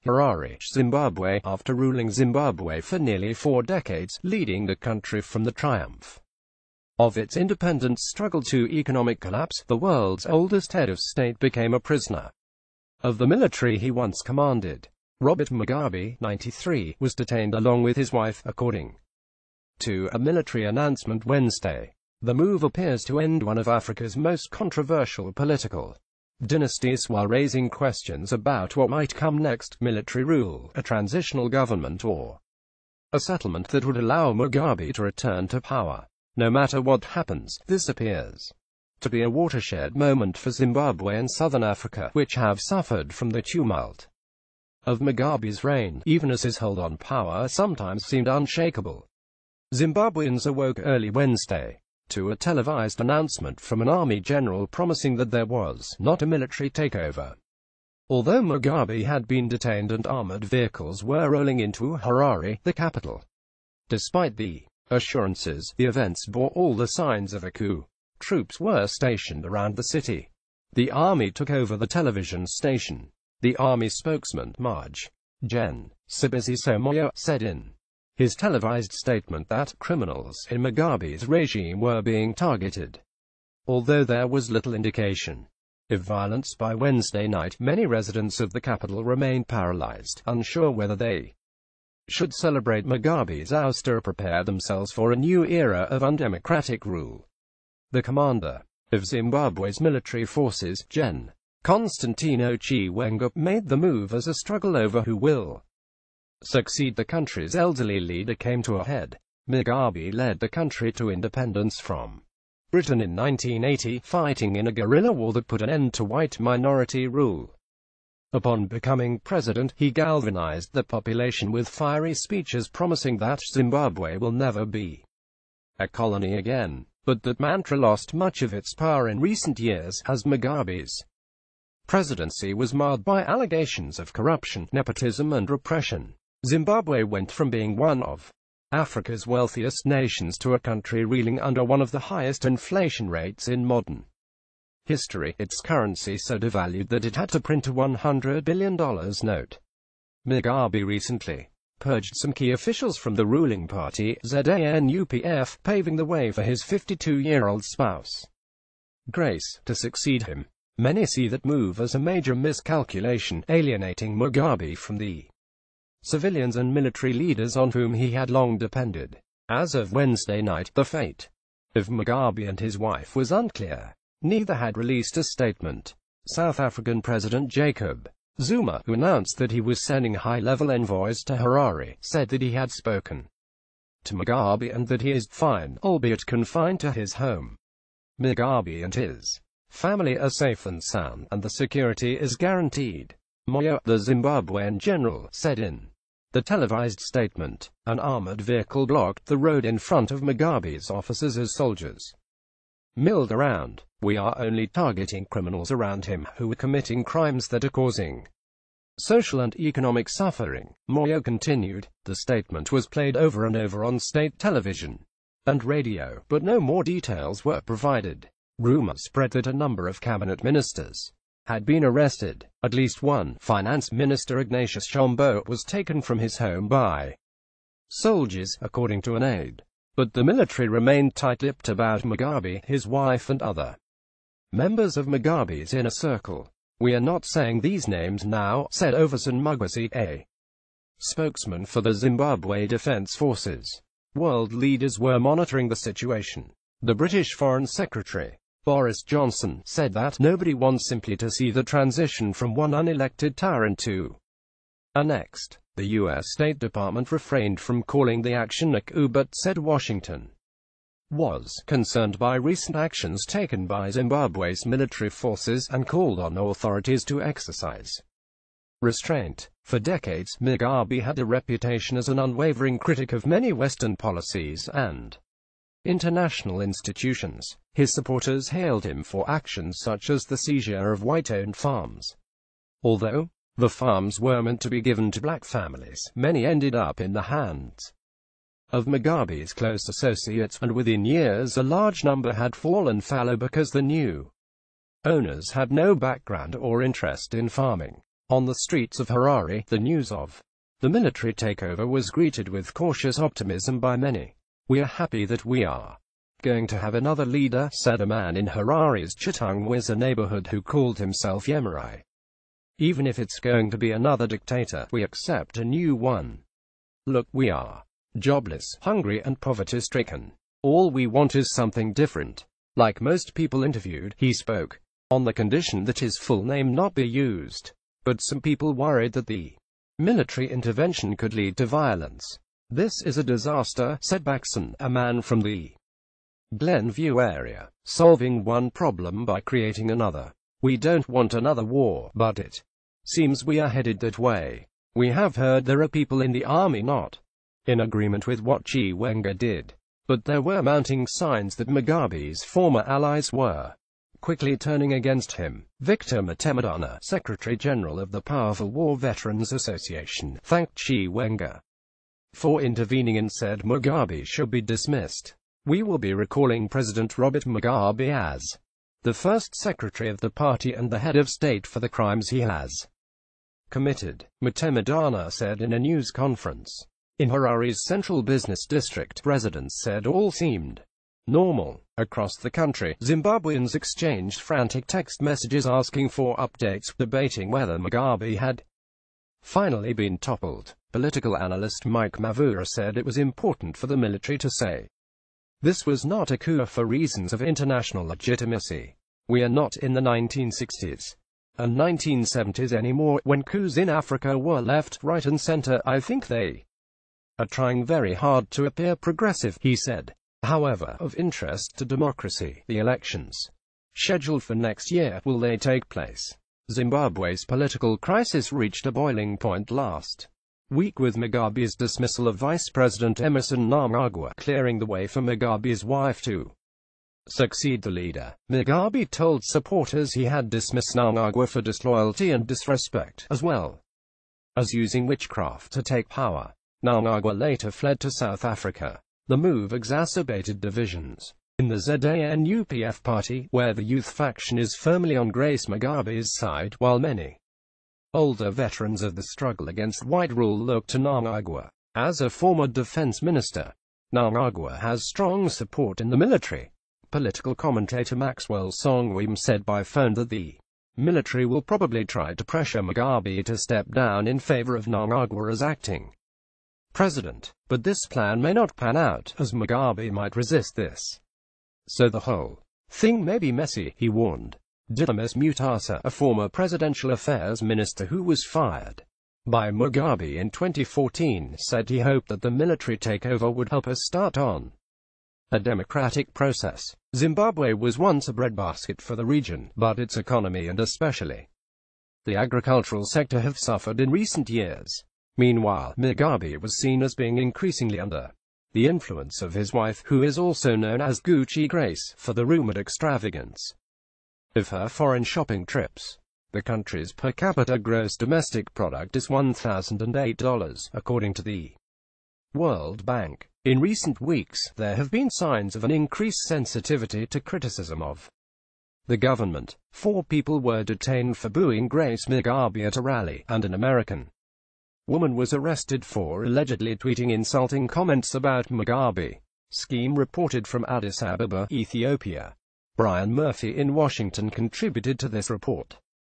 Harare, Zimbabwe, after ruling Zimbabwe for nearly 4 decades, leading the country from the triumph of its independence struggle to economic collapse. The world's oldest head of state became a prisoner of the military he once commanded. Robert Mugabe, 93, was detained along with his wife, according to a military announcement Wednesday. The move appears to end one of Africa's most controversial political dynasties while raising questions about what might come next: military rule, a transitional government, or a settlement that would allow Mugabe to return to power. No matter what happens, this appears to be a watershed moment for Zimbabwe and Southern Africa, which have suffered from the tumult of Mugabe's reign, even as his hold on power sometimes seemed unshakable. Zimbabweans awoke early Wednesday to a televised announcement from an army general promising that there was not a military takeover. Although Mugabe had been detained and armored vehicles were rolling into Harare, the capital. Despite the assurances, the events bore all the signs of a coup. Troops were stationed around the city. The army took over the television station. The army spokesman, Maj. Gen. Sibusiso Moyo, said in his televised statement that criminals in Mugabe's regime were being targeted, although there was little indication of violence. By Wednesday night, many residents of the capital remained paralyzed, unsure whether they should celebrate Mugabe's ouster or prepare themselves for a new era of undemocratic rule. The commander of Zimbabwe's military forces, Gen. Constantino Chiwenga, made the move as a struggle over who will succeed the country's elderly leader came to a head. Mugabe led the country to independence from Britain in 1980, fighting in a guerrilla war that put an end to white minority rule. Upon becoming president, he galvanized the population with fiery speeches promising that Zimbabwe will never be a colony again. But that mantra lost much of its power in recent years, as Mugabe's presidency was marred by allegations of corruption, nepotism and repression. Zimbabwe went from being one of Africa's wealthiest nations to a country reeling under one of the highest inflation rates in modern history, its currency so devalued that it had to print a $100 billion note. Mugabe recently purged some key officials from the ruling party, ZANU-PF, paving the way for his 52-year-old spouse, Grace, to succeed him. Many see that move as a major miscalculation, alienating Mugabe from the civilians and military leaders on whom he had long depended. As of Wednesday night, the fate of Mugabe and his wife was unclear. Neither had released a statement. South African President Jacob Zuma, who announced that he was sending high-level envoys to Harare, said that he had spoken to Mugabe and that he is fine, albeit confined to his home. Mugabe and his family are safe and sound, and the security is guaranteed, Moyo, the Zimbabwean general, said in the televised statement. An armored vehicle blocked the road in front of Mugabe's offices as soldiers milled around. We are only targeting criminals around him who are committing crimes that are causing social and economic suffering, Moyo continued. The statement was played over and over on state television and radio, but no more details were provided. Rumors spread that a number of cabinet ministers had been arrested. At least one, Finance Minister Ignatius Chombo, was taken from his home by soldiers, according to an aide. But the military remained tight-lipped about Mugabe, his wife and other members of Mugabe's inner circle. We are not saying these names now, said Overson Mugwesi, a spokesman for the Zimbabwe Defense Forces. World leaders were monitoring the situation. The British Foreign Secretary, Boris Johnson, said that nobody wants simply to see the transition from one unelected tyrant to a next. The U.S. State Department refrained from calling the action a coup but said Washington was concerned by recent actions taken by Zimbabwe's military forces and called on authorities to exercise restraint. For decades, Mugabe had a reputation as an unwavering critic of many Western policies and international institutions. His supporters hailed him for actions such as the seizure of white-owned farms. Although the farms were meant to be given to black families, many ended up in the hands of Mugabe's close associates, and within years a large number had fallen fallow because the new owners had no background or interest in farming. On the streets of Harare, the news of the military takeover was greeted with cautious optimism by many. "We are happy that we are going to have another leader," said a man in Harare's Chitangwiza neighborhood who called himself Yemerai. "Even if it's going to be another dictator, we accept a new one. Look, we are jobless, hungry and poverty-stricken. All we want is something different." Like most people interviewed, he spoke on the condition that his full name not be used. But some people worried that the military intervention could lead to violence. "This is a disaster," said Baxon, a man from the Glenview area, "solving one problem by creating another. We don't want another war, but it seems we are headed that way. We have heard there are people in the army not in agreement with what Chiwenga did. But there were mounting signs that Mugabe's former allies were quickly turning against him." Victor Mutemedana, Secretary General of the powerful War Veterans Association, thanked Chiwenga for intervening and said Mugabe should be dismissed. "We will be recalling President Robert Mugabe as the first secretary of the party and the head of state for the crimes he has committed," Mutemedana said in a news conference. In Harare's central business district, residents said all seemed normal. Across the country, Zimbabweans exchanged frantic text messages asking for updates, debating whether Mugabe had finally been toppled. Political analyst Mike Mavura said it was important for the military to say this was not a coup for reasons of international legitimacy. "We are not in the 1960s and 1970s anymore, when coups in Africa were left, right and center. I think they are trying very hard to appear progressive," he said. However, of interest to democracy, the elections scheduled for next year, will they take place? Zimbabwe's political crisis reached a boiling point last week with Mugabe's dismissal of Vice President Emmerson Mnangagwa, clearing the way for Mugabe's wife to succeed the leader. Mugabe told supporters he had dismissed Mnangagwa for disloyalty and disrespect, as well as using witchcraft to take power. Mnangagwa later fled to South Africa. The move exacerbated divisions in the ZANU-PF party, where the youth faction is firmly on Grace Mugabe's side, while many older veterans of the struggle against white rule look to Mnangagwa. As a former defense minister, Mnangagwa has strong support in the military. Political commentator Maxwell Songwim said by phone that the military will probably try to pressure Mugabe to step down in favor of Mnangagwa as acting president, but this plan may not pan out, as Mugabe might resist this. "So the whole thing may be messy," he warned. Didymus Mutasa, a former presidential affairs minister who was fired by Mugabe in 2014, said he hoped that the military takeover would help us start on a democratic process. Zimbabwe was once a breadbasket for the region, but its economy and especially the agricultural sector have suffered in recent years. Meanwhile, Mugabe was seen as being increasingly under the influence of his wife, who is also known as Gucci Grace, for the rumored extravagance of her foreign shopping trips. The country's per capita gross domestic product is $1,008, according to the World Bank. In recent weeks, there have been signs of an increased sensitivity to criticism of the government. 4 people were detained for booing Grace Mugabe at a rally, and an American woman was arrested for allegedly tweeting insulting comments about Mugabe. Scheme reported from Addis Ababa, Ethiopia. Brian Murphy in Washington contributed to this report.